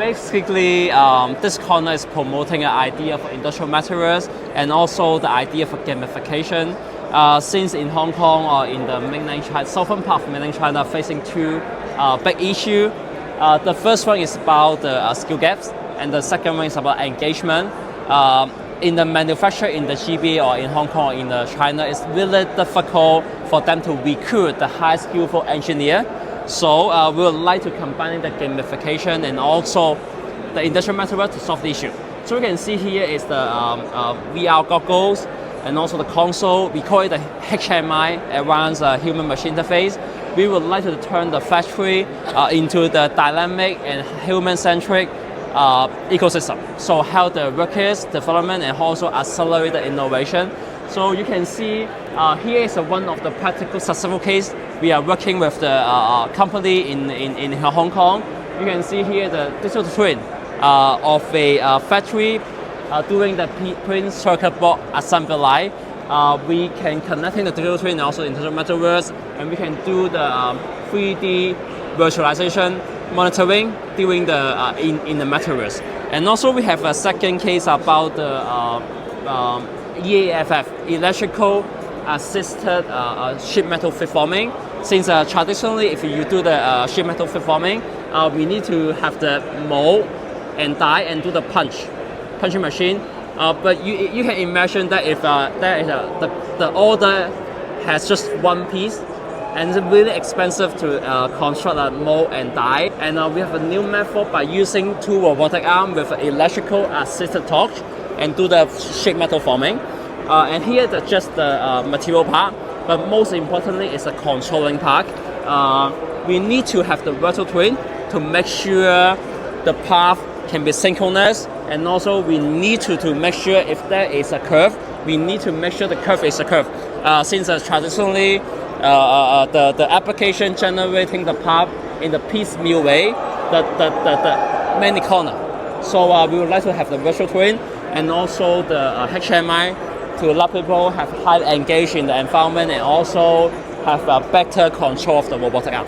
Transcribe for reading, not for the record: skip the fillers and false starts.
Basically, this corner is promoting an idea for industrial metaverse and also the idea for gamification. Since in Hong Kong or in the mainland China, southern part of mainland China, facing two big issues. The first one is about the skill gaps, and the second one is about engagement. In the manufacturer in the GB or in Hong Kong or in China, it's really difficult for them to recruit the high skillful engineer. So we would like to combine the gamification and also the industrial metaverse to solve the issue. So we can see here is the VR goggles and also the console. We call it the HMI, Advanced Human-Machine Interface. We would like to turn the factory into the dynamic and human-centric ecosystem. So help the workers development and also accelerate the innovation. So you can see here is one of the practical successful case. We are working with the company in Hong Kong. You can see here the digital twin of a factory doing the print circuit board assembly line. We can connecting the digital twin and also Industrial Metaverse, and we can do the 3D virtualization monitoring during the in the metaverse. And also we have a second case about the EAFF, electrical assisted sheet metal free forming. Since traditionally, if you do the sheet metal free forming, we need to have the mold and die and do the punching machine. But you can imagine that if there is the order has just one piece, and it's really expensive to construct a mold and die. And we have a new method by using two robotic arms with an electrical assisted torch and do the sheet metal forming. And here that's just the material part, but most importantly is the controlling part. We need to have the virtual twin to make sure the path can be synchronous, and also we need to make sure if there is a curve, we need to make sure the curve is a curve. Since traditionally the application generating the path in the piecemeal way, the many corner. So we would like to have the virtual twin and also the HMI to let people have highly engaged in the environment and also have a better control of the robotic arm.